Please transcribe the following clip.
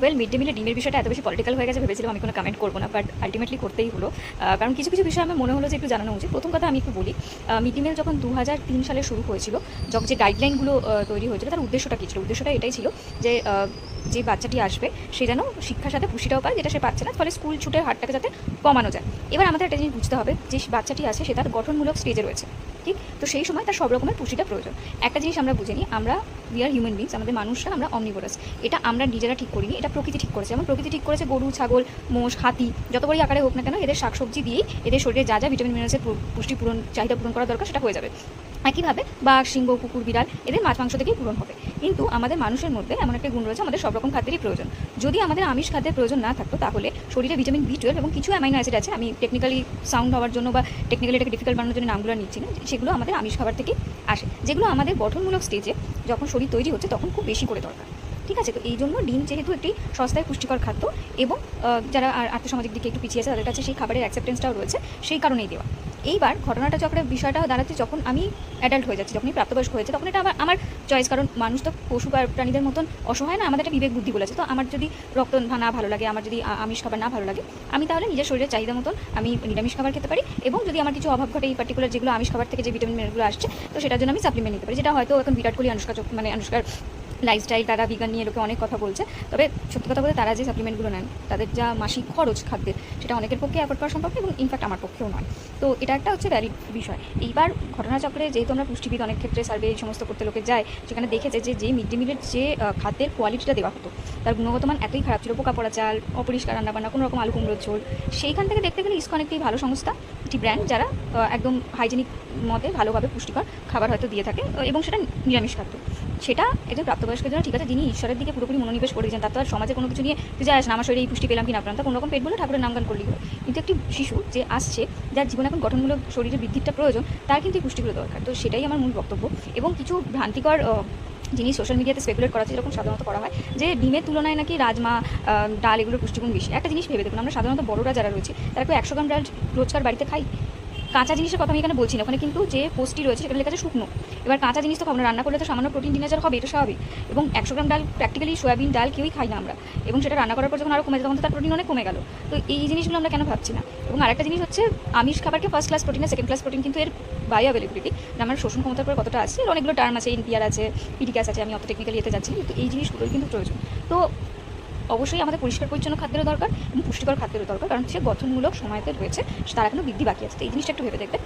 Well, mid day মিলে ডিমের বিষয়টা এত বেশি পলিটিক্যাল হয়ে গেছে, ভেবেছিলাম আমি কোনো কমেন্ট করবো না, বাট আলটিমেটলি করতেই হলো। কারণ কিছু কিছু বিষয় আমার মনে হলো যে একটু জানানো উচিত। প্রথম কথা আমি একটু বলি, মিড ডে মিল যখন 2003 সালে শুরু হয়েছিল, যখন যে গাইডলাইনগুলো তৈরি হয়েছিল, তার উদ্দেশ্যটা কী ছিল? উদ্দেশ্যটা এটাই ছিল যে যে বাচ্চাটি আসবে সে যেন শিক্ষার সাথে পুষ্টিটাও পায়, যেটা সে পাচ্ছে না, ফলে স্কুল ছুটের হারটাকে যাতে কমানো যায়। এবার আমাদের একটা জিনিস বুঝতে হবে, যে বাচ্চাটি আছে সে তার গঠনমূলক স্টেজে রয়েছে, ঠিক? তো সেই সময় তার সব রকমের পুষ্টিটা প্রয়োজন। একটা জিনিস আমরা বুঝে নিই, আমরা উই আর হিউম্যান বিংস, আমাদের মানুষরা আমরা অমনিভোরাস। এটা আমরা নিজেরা ঠিক করিনি, এটা প্রকৃতি ঠিক করেছে। যেমন প্রকৃতি ঠিক করেছে গরু, ছাগল, মোষ, হাতি যত বড়ই আকারে হোক না কেন, এদের শাকসবজি দিয়েই এদের শরীরে যা যা ভিটামিন মিনারেলসের পুষ্টি পূরণ চাহিদা পূরণ করা দরকার সেটা হয়ে যাবে। একইভাবে বাঘ, সিংহ, কুকুর, বিড়াল এদের মাছ মাংস থেকেই পূরণ হবে। কিন্তু আমাদের মানুষের মধ্যে এমন একটা গুণ রয়েছে, আমাদের সব রকম খাদ্যেরই প্রয়োজন। যদি আমাদের আমিষ খাদ্যের প্রয়োজন না থাকতো, তাহলে শরীরে ভিটামিন B12 এবং কিছু অ্যামাইনো অ্যাসিড আছে, আমি টেকনিক্যালি সাউন্ড হওয়ার জন্য বা টেকনিক্যালি এটাকে ডিফিকাল্ট বানানোর জন্য নামগুলো নিচ্ছি না, সেগুলো আমাদের আমিষ খাবার থেকে আসে, যেগুলো আমাদের গঠনমূলক স্টেজে যখন শরীর তৈরি হচ্ছে তখন খুব বেশি করে দরকার। ঠিক আছে? তো এই জন্য ডিম যেহেতু একটি সস্তায় পুষ্টিকর খাদ্য, এবং যারা আর্থসামাজিক দিকে একটু পিছিয়ে আছে তাদের কাছে সেই খাবারের অ্যাকসেপ্টেন্সটাও রয়েছে, সেই কারণেই দেওয়া। এইবার ঘটনাটা চক্রের বিষয়টা দাঁড়াচ্ছে যখন আমি অ্যাডাল্ট হয়ে যাচ্ছি, যখনই প্রাপ্তবয়স্ক হয়েছে, তখন এটা আমার চয়েস। কারণ মানুষ তো পশু প্রাণীদের মতন অসহায় না, আমাদের একটা বিবেক বুদ্ধি বলেছে। তো আমার যদি রক্ত না ভালো লাগে, আমার যদি আমিষ খাবার না ভালো লাগে, আমি তাহলে নিজের শরীরের চাহিদা মতন আমি নিরামিষ খাবার খেতে পারি, এবং যদি আমার কিছু অভাব ঘটে এই পার্টিকুলার যেগুলো আমিষ খাবার থেকে যে ভিটামিন মিনারেলগুলো আসছে, তো সেটার জন্য আমি সাপ্লিমেন্ট নিতে পারি। যেটা হয়তো এখন বিরাট কোহলি, অনুষ্কার লাইফস্টাইল, তারা ভিগান নিয়ে লোকে অনেক কথা বলছে। তবে সত্যি কথা বলতে তারা যে সাপ্লিমেন্টগুলো নেন, তাদের যা মাসিক খরচ খাদ্যের, সেটা অনেকের পক্ষে অ্যাফোর্ড করা সম্ভব, এবং ইনফ্যাক্ট আমার পক্ষেও নয়। তো এটা একটা হচ্ছে ভ্যালিড বিষয়। এইবার ঘটনাচক্রে যেহেতু আমরা পুষ্টিবিদ অনেক ক্ষেত্রে সার্ভে এই সমস্ত করতে লোকে যায়, সেখানে দেখেছে যে মিড ডে মিলের যে খাদ্যের কোয়ালিটিটা দেওয়া হতো, তার গুণগত মান এতই খারাপ ছিল, পোকা পড়া চাল, অপরিষ্কার রান্নাবান্না, কোনো রকম আলু কুমড়োর ঝোল। সেইখান থেকে দেখতে গেলে ইসকন একটি ভালো সংস্থা, একটি ব্র্যান্ড, যারা একদম হাইজেনিক মতে ভালোভাবে পুষ্টিকর খাবার হয়তো দিয়ে থাকে, এবং সেটা নিরামিষ খাদ্য। সেটা একজন প্রাপ্তবয়স্কের জন্য ঠিক আছে, যিনি ঈশ্বরের দিকে পুরোপুরি মনোনিবেশ করেছেন, তার তো আর সমাজে কোনো কিছু নিয়ে তুই যায় আসে না, আমার শরীরে এই পুষ্টি পেলাম কি না পেলাম, তা কোনো রকম পেট বলে ঠাকুরের নামগান করলেই হয়। কিন্তু একটি শিশু যে আসছে, যার জীবনে এখন গঠনমূলক শরীরের বৃদ্ধিটা প্রয়োজন, তার কিন্তু এই পুষ্টিগুলো দরকার। তো সেটাই আমার মূল বক্তব্য। এবং কিছু ভ্রান্তিকর জিনিস সোশ্যাল মিডিয়াতে স্পেকুলেট করা হচ্ছে, যেরকম সাধারণত করা হয় যে ডিমের তুলনায় নাকি রাজমা, ডাল এগুলোর পুষ্টিগুণ বেশি। একটা জিনিস ভেবে দেখুন, আমরা সাধারণত বড়রা যারা রয়েছে, তারা কেউ 100 গ্রাম ডাল রোজকার বাড়িতে খাই? কাঁচা জিনিসের কথা আমি এখানে বলছি না, ওখানে কিন্তু যে পোস্টটি রয়েছে সেখানে লেখা আছে শুকনো। এবার কাঁচা জিনিস তো খাবো না, রান্না করলে তো সামান্য প্রোটিন ডিনার হবে, এটা স্বাভাবিক। এবং 100 গ্রাম ডাল, প্র্যাকটিক্যালি সয়াবিন ডাল কেউই খাই না আমরা, এবং সেটা রান্না করার পর যখন আরও কমে যায় তখন তো তার প্রোটিন অনেক কমে গেল। তো এই জিনিসগুলো আমরা কেন ভাবছি না? এবং আরেকটা জিনিস হচ্ছে, আমিষ খাবারকে ফার্স্ট ক্লাস প্রোটিন আর সেকেন্ড ক্লাস প্রোটিন, কিন্তু এর বায়ো অ্যাভেলেবিলিটি, আমার শোষণ ক্ষমতার পর কতটা আছে, এর অনেকগুলো টার্ম আছে, NPR আছে, পিডিক্যাস আছে, আমি অত টেকনিক্যালি এতে যাচ্ছি, কিন্তু এই জিনিসগুলোই কিন্তু প্রয়োজন। তো অবশ্যই আমাদের পরিষ্কার পরিচ্ছন্ন খাদ্যেরও দরকার এবং পুষ্টিকর খাদ্যেরও দরকার, কারণ সে গঠনমূলক সময়তে রয়েছে, তার এখনো বৃদ্ধি বাকি আছে। তো এই জিনিসটা একটু ভেবে দেখবেন।